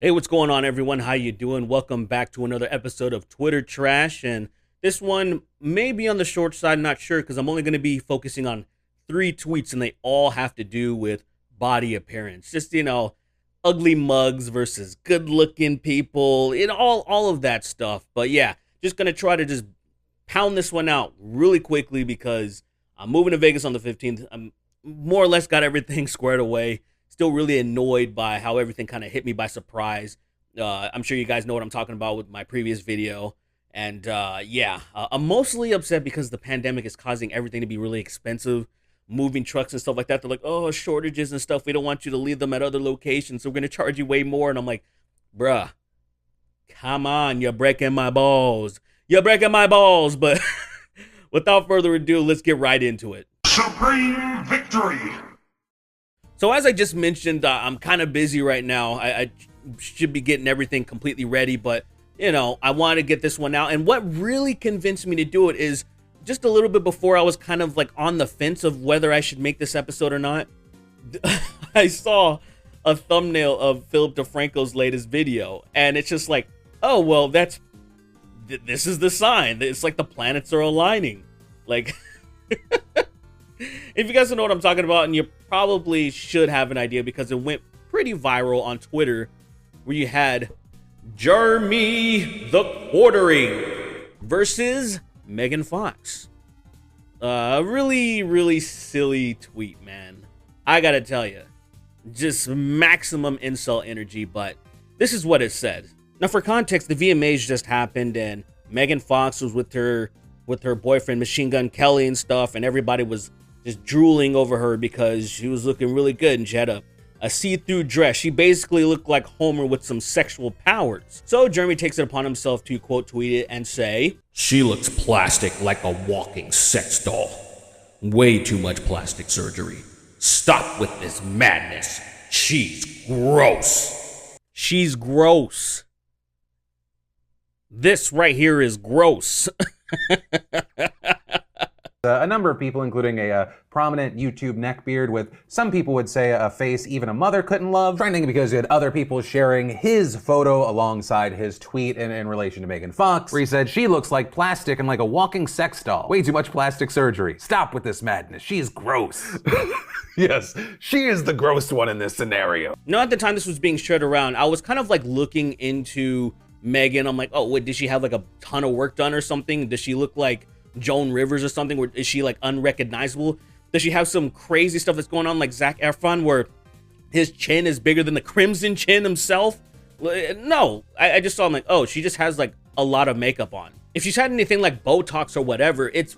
Hey, what's going on, everyone? How you doing? Welcome back to another episode of Twitter Trash, and this one may be on the short side, not sure, because I'm only going to be focusing on three tweets, and they all have to do with body appearance. Just ugly mugs versus good-looking people, all of that stuff. But yeah, just gonna try to just pound this one out really quickly because I'm moving to Vegas on the 15th. I'm more or less got everything squared away. Still really annoyed by how everything kind of hit me by surprise. I'm sure you guys know what I'm talking about with my previous video. And I'm mostly upset because the pandemic is causing everything to be really expensive. Moving trucks and stuff like that. They're like, oh, shortages and stuff. We don't want you to leave them at other locations, so we're going to charge you way more. And I'm like, bruh, come on, you're breaking my balls. You're breaking my balls. But without further ado, let's get right into it. Supreme victory! So as I just mentioned, I'm kind of busy right now. I should be getting everything completely ready, but I want to get this one out. And what really convinced me to do it is just a little bit before I was kind of like on the fence of whether I should make this episode or not. I saw a thumbnail of Philip DeFranco's latest video, and it's just like, oh, well, this is the sign. It's like the planets are aligning. Like, if you guys don't know what I'm talking about, and you probably should have an idea because it went pretty viral on Twitter, where you had Jeremy the Quartering versus Megan Fox. Really, really silly tweet, man. I gotta tell you, just maximum incel energy, but this is what it said. Now, for context, the VMAs just happened, and Megan Fox was with her boyfriend Machine Gun Kelly and stuff, and everybody was just drooling over her because she was looking really good and she had a see-through dress. She basically looked like Homer with some sexual powers. So Jeremy takes it upon himself to quote tweet it and say, "She looks plastic like a walking sex doll. Way too much plastic surgery. Stop with this madness. She's gross. She's gross. This right here is gross." A number of people, including a prominent YouTube neckbeard with, some people would say, a face even a mother couldn't love, trending because you had other people sharing his photo alongside his tweet in relation to Megan Fox, where he said, "She looks like plastic and like a walking sex doll. Way too much plastic surgery. Stop with this madness. She is gross." Yes, she is the gross one in this scenario. At the time this was being shared around, I was kind of like looking into Megan. I'm like, oh, what, did she have like a ton of work done or something? Does she look like Joan Rivers or something? Or is she like unrecognizable? Does she have some crazy stuff that's going on like Zac Efron, where his chin is bigger than the Crimson Chin himself? No, I just saw him like, oh, she just has like a lot of makeup on. If she's had anything like Botox or whatever, it's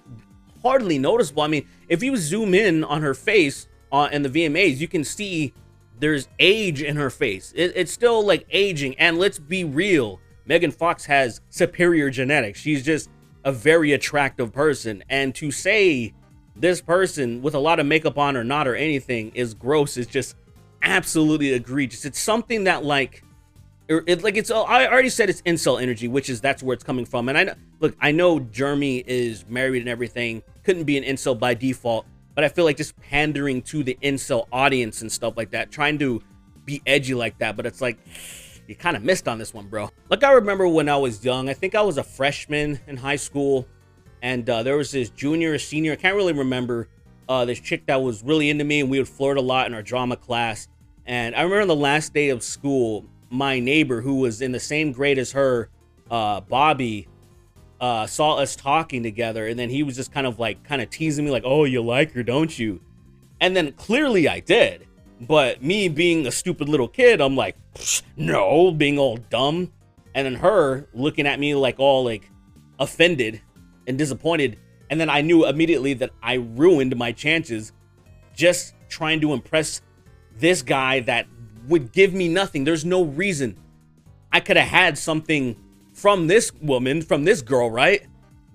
hardly noticeable. I mean, if you zoom in on her face in the VMAs, you can see there's age in her face. It's still like aging. And let's be real, Megan Fox has superior genetics. She's just a very attractive person, and to say this person with a lot of makeup on or not or anything is gross is just absolutely egregious. It's something that I already said it's incel energy, that's where it's coming from. And I know Jeremy is married and everything, couldn't be an incel by default, but I feel like just pandering to the incel audience and stuff like that, trying to be edgy like that, but it's like, you kind of missed on this one, bro. Like, I remember when I was young, I think I was a freshman in high school, and there was this junior or senior, I can't really remember, this chick that was really into me, and we would flirt a lot in our drama class. And I remember on the last day of school, my neighbor, who was in the same grade as her, Bobby, saw us talking together, and then he was just kind of teasing me like, oh, you like her, don't you? And then clearly I did. But me being a stupid little kid, I'm like, no, being all dumb. And then her looking at me like all like offended and disappointed. And then I knew immediately that I ruined my chances just trying to impress this guy that would give me nothing. There's no reason. I could have had something from this woman, from this girl, right?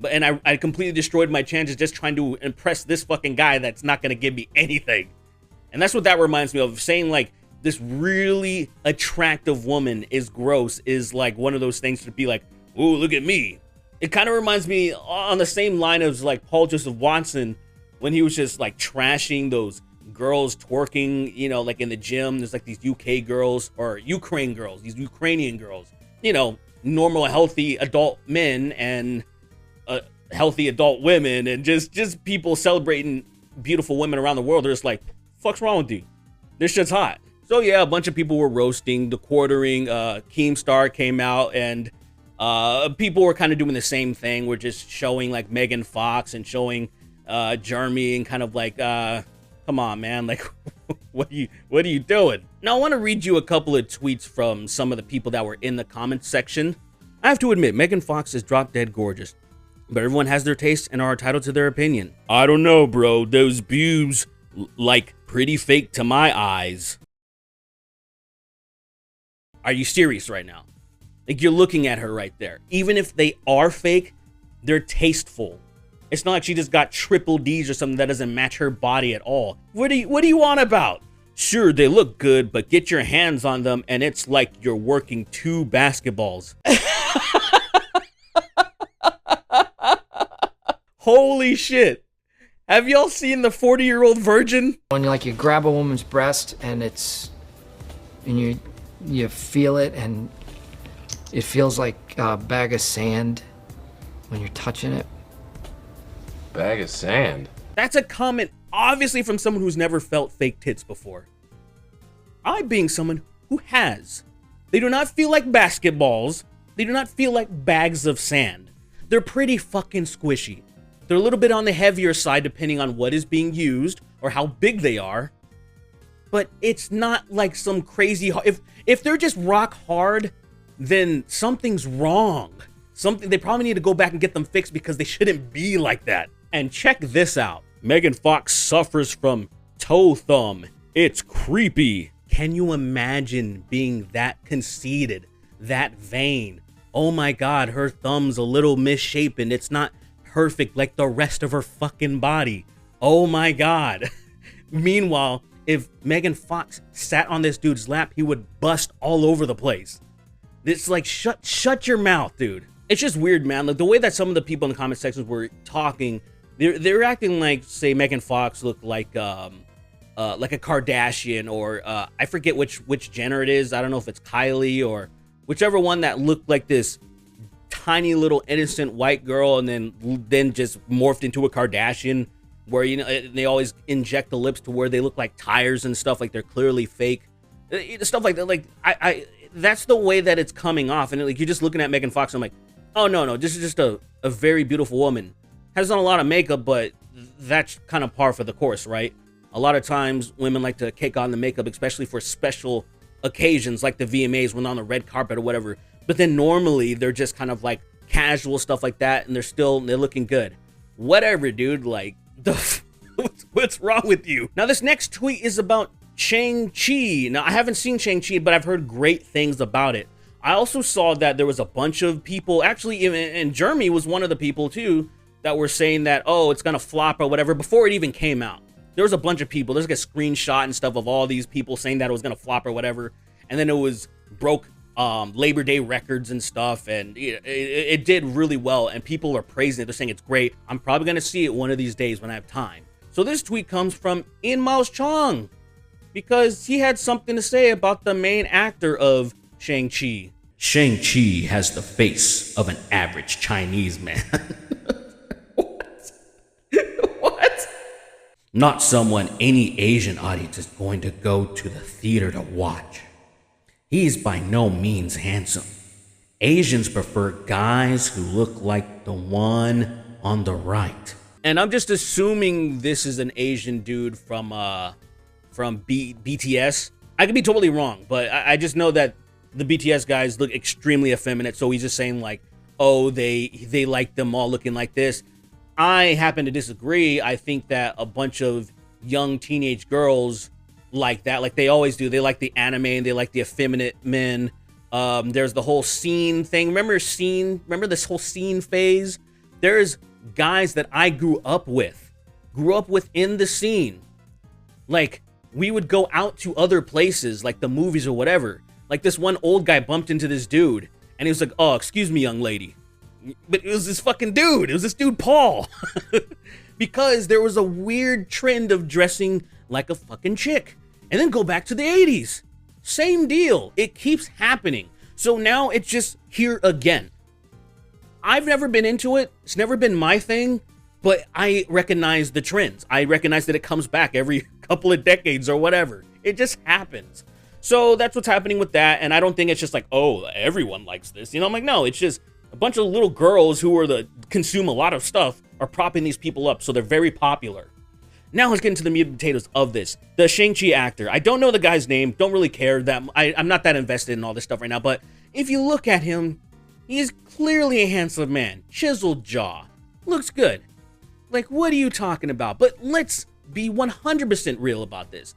And I completely destroyed my chances just trying to impress this fucking guy that's not going to give me anything. And that's what that reminds me of saying, like, this really attractive woman is gross is like one of those things to be like, ooh, look at me. It kind of reminds me on the same line as like Paul Joseph Watson when he was just like trashing those girls twerking, you know, like in the gym. There's like these UK girls or Ukraine girls, these Ukrainian girls, you know, normal, healthy adult men and healthy adult women, and just people celebrating beautiful women around the world. They're just like, fuck's wrong with you? This shit's hot. So yeah, a bunch of people were roasting the quartering. Keemstar came out, and people were kind of doing the same thing. We're just showing like Megan Fox and showing Jeremy, and kind of like, come on, man, like, what are you doing? Now I want to read you a couple of tweets from some of the people that were in the comments section. I have to admit, Megan Fox is drop dead gorgeous, but everyone has their taste and are entitled to their opinion. I don't know, bro. Those boobs, like, pretty fake to my eyes. Are you serious right now? Like, you're looking at her right there. Even if they are fake, they're tasteful. It's not like she just got triple D's or something that doesn't match her body at all. What do you want about? Sure, they look good, but get your hands on them and it's like you're working 2 basketballs. Holy shit. Have y'all seen the 40-year-old virgin? When you grab a woman's breast and you feel it, and it feels like a bag of sand when you're touching it. Bag of sand? That's a comment obviously from someone who's never felt fake tits before. I being someone who has. They do not feel like basketballs. They do not feel like bags of sand. They're pretty fucking squishy. They're a little bit on the heavier side depending on what is being used or how big they are. But it's not like some crazy... If they're just rock hard, then something's wrong. They probably need to go back and get them fixed because they shouldn't be like that. And check this out. Megan Fox suffers from toe thumb. It's creepy. Can you imagine being that conceited, that vain? Oh my God, her thumb's a little misshapen. It's not perfect like the rest of her fucking body. Oh my God. Meanwhile, if Megan Fox sat on this dude's lap, he would bust all over the place. It's like, shut your mouth, dude. It's just weird, man. Like the way that some of the people in the comment sections were talking, they're acting like, say, Megan Fox looked like a Kardashian, or I forget which Jenner it is. I don't know if it's Kylie or whichever one that looked like this tiny little innocent white girl, and then just morphed into a Kardashian, where, you know, they always inject the lips to where they look like tires and stuff, like they're clearly fake, stuff like that. Like I that's the way that it's coming off, and like you're just looking at Megan Fox, and I'm like, oh no, this is just a very beautiful woman. Has done a lot of makeup, but that's kind of par for the course, right? A lot of times women like to kick on the makeup, especially for special occasions like the VMAs when on the red carpet or whatever. But then normally they're just kind of like casual stuff like that, and they're looking good. Whatever, dude. Like, what's wrong with you? Now this next tweet is about Shang-Chi. Now I haven't seen Shang-Chi, but I've heard great things about it. I also saw that there was a bunch of people, actually, and Jeremy was one of the people too, that were saying that, oh, it's gonna flop or whatever before it even came out. There was a bunch of people. There's like a screenshot and stuff of all these people saying that it was gonna flop or whatever, and then it broke Labor Day records and stuff, and it did really well, and people are praising it. They're saying it's great. I'm probably gonna see it one of these days when I have time. So this tweet comes from In Mouse Chong, because he had something to say about the main actor of Shang-Chi. Shang-Chi has the face of an average Chinese man. What? Not someone any Asian audience is going to go to the theater to watch. He's by no means handsome. Asians prefer guys who look like the one on the right. And I'm just assuming this is an Asian dude from BTS. I could be totally wrong, but I just know that the BTS guys look extremely effeminate, so he's just saying like, oh, they like them all looking like this. I happen to disagree. I think that a bunch of young teenage girls like that, like they always do. They like the anime and they like the effeminate men. There's the whole scene thing. Remember this whole scene phase? There's guys that I grew up with in the scene. Like, we would go out to other places, like the movies or whatever. Like, this one old guy bumped into this dude, and he was like, oh, excuse me, young lady. But it was this fucking dude. It was this dude, Paul. Because there was a weird trend of dressing like a fucking chick. And then go back to the 80s. Same deal. It keeps happening. So now it's just here again. I've never been into it. It's never been my thing, but I recognize the trends. I recognize that it comes back every couple of decades or whatever. It just happens. So that's what's happening with that. And I don't think it's just like, oh, everyone likes this. You know, I'm like, no, it's just a bunch of little girls who consume a lot of stuff are propping these people up. So they're very popular. Now let's get into the meat and potatoes of this. The Shang-Chi actor. I don't know the guy's name. Don't really care. I'm not that invested in all this stuff right now. But if you look at him, he is clearly a handsome man. Chiseled jaw. Looks good. Like, what are you talking about? But let's be 100% real about this.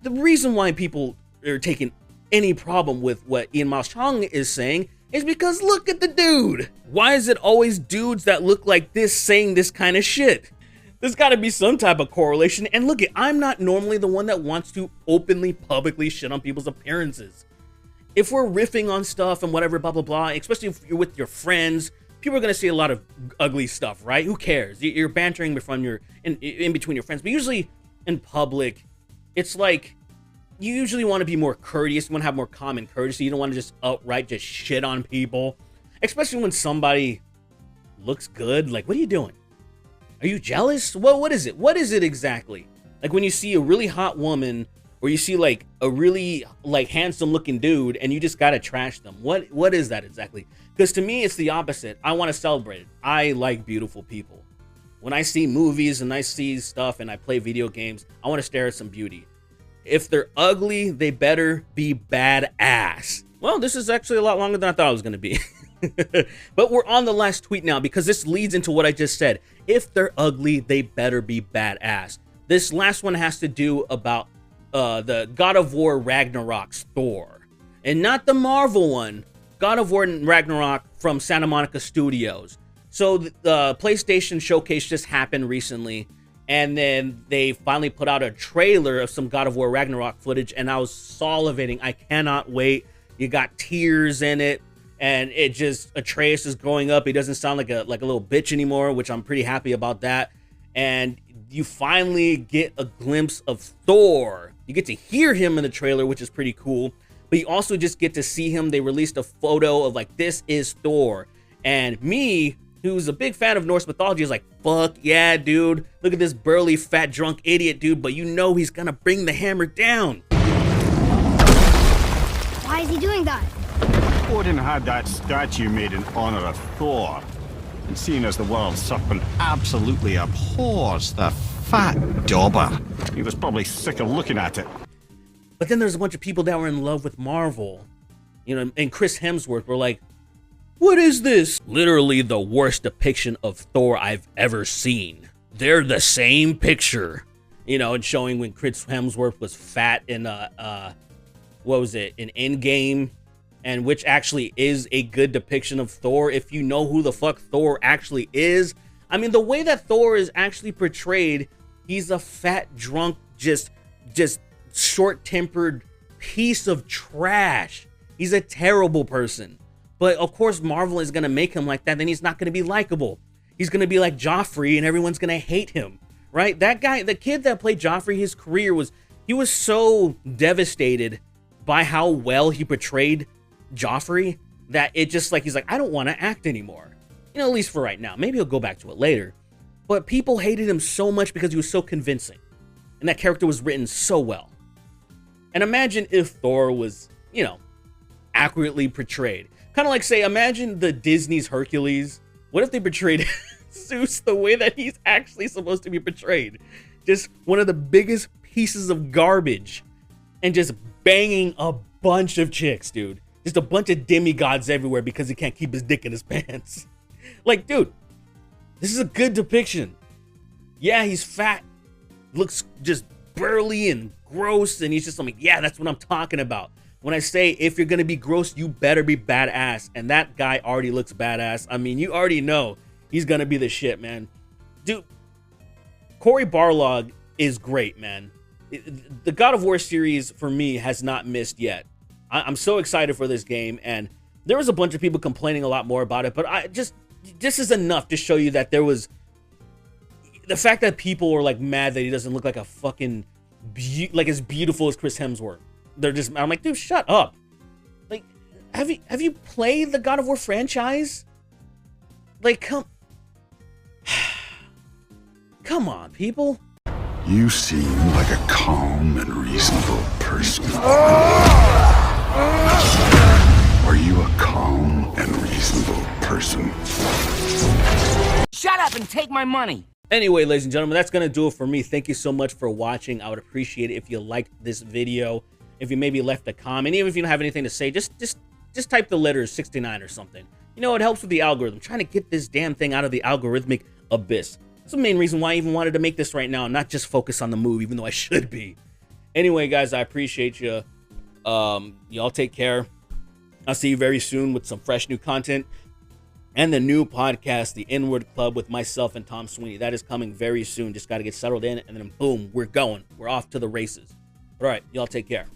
The reason why people are taking any problem with what Ian Miles Chong is saying is because look at the dude. Why is it always dudes that look like this saying this kind of shit? There's got to be some type of correlation. And look, I'm not normally the one that wants to openly, publicly shit on people's appearances. If we're riffing on stuff and whatever, blah, blah, blah, especially if you're with your friends, people are going to see a lot of ugly stuff, right? Who cares? You're bantering in between your friends. But usually in public, it's like you usually want to be more courteous. You want to have more common courtesy. You don't want to just outright just shit on people, especially when somebody looks good. Like, what are you doing? Are you jealous? Well, what is it? What is it exactly? Like when you see a really hot woman or you see like a really like handsome looking dude and you just gotta trash them. What is that exactly? Because to me, it's the opposite. I want to celebrate it. I like beautiful people. When I see movies and I see stuff and I play video games, I want to stare at some beauty. If they're ugly, they better be badass. Well, this is actually a lot longer than I thought it was going to be. But we're on the last tweet now because this leads into what I just said. If they're ugly, they better be badass. This last one has to do about the God of War Ragnarok's Thor. And not the Marvel one. God of War Ragnarok from Santa Monica Studios. So the PlayStation Showcase just happened recently. And then they finally put out a trailer of some God of War Ragnarok footage. And I was salivating. I cannot wait. You got tears in it. And it just, Atreus is growing up. He doesn't sound like a little bitch anymore, which I'm pretty happy about that. And you finally get a glimpse of Thor. You get to hear him in the trailer, which is pretty cool. But you also just get to see him. They released a photo of like, this is Thor. And me, who's a big fan of Norse mythology, is like, fuck yeah, dude. Look at this burly, fat, drunk idiot, dude. But you know he's gonna bring the hammer down. Why is he doing that? Odin had that statue made in honor of Thor. And seeing as the world serpent absolutely abhors the fat dauber, he was probably sick of looking at it. But then there's a bunch of people that were in love with Marvel. You know, and Chris Hemsworth were like, what is this? Literally the worst depiction of Thor I've ever seen. They're the same picture. You know, and showing when Chris Hemsworth was fat in, what was it, in Endgame. And which actually is a good depiction of Thor if you know who the fuck Thor actually is. I mean, the way that Thor is actually portrayed, he's a fat, drunk, just short-tempered piece of trash. He's a terrible person. But of course, Marvel is going to make him like that. Then he's not going to be likable. He's going to be like Joffrey and everyone's going to hate him, right? That guy, the kid that played Joffrey, his career was, he was so devastated by how well he portrayed Joffrey that it just like, he's like, I don't want to act anymore. You know, at least for right now. Maybe he'll go back to it later. But people hated him so much because he was so convincing. And that character was written so well. And imagine if Thor was, you know, accurately portrayed. Kind of like, say, imagine the Disney's Hercules. What if they portrayed Zeus the way that he's actually supposed to be portrayed? Just one of the biggest pieces of garbage. And just banging a bunch of chicks, dude. Just a bunch of demigods everywhere because he can't keep his dick in his pants. Like, dude, this is a good depiction. Yeah, he's fat. Looks just burly and gross. And he's just like, yeah, that's what I'm talking about. When I say, if you're going to be gross, you better be badass. And that guy already looks badass. I mean, you already know he's going to be the shit, man. Dude, Cory Barlog is great, man. The God of War series, for me, has not missed yet. I'm so excited for this game, and there was a bunch of people complaining a lot more about it, but this is enough to show you that there was, the fact that people were like mad that he doesn't look like a fucking like as beautiful as Chris Hemsworth. I'm like, dude, shut up. Like, have you played the God of War franchise? Like, come on, people. You seem like a calm and reasonable person. Are you a calm and reasonable person? Shut up and take my money. Anyway, ladies and gentlemen, that's going to do it for me. Thank you so much for watching. I would appreciate it if you liked this video. If you maybe left a comment, even if you don't have anything to say, just type the letters 69 or something. You know, it helps with the algorithm. Trying to get this damn thing out of the algorithmic abyss. That's the main reason why I even wanted to make this right now, not just focus on the movie, even though I should be. Anyway, guys, I appreciate you. Y'all take care. I'll see you very soon with some fresh new content and the new podcast, The Inward Club, with myself and Tom Sweeney. That is coming very soon. Just got to get settled in, and then boom, we're going. We're off to the races. All right, y'all take care.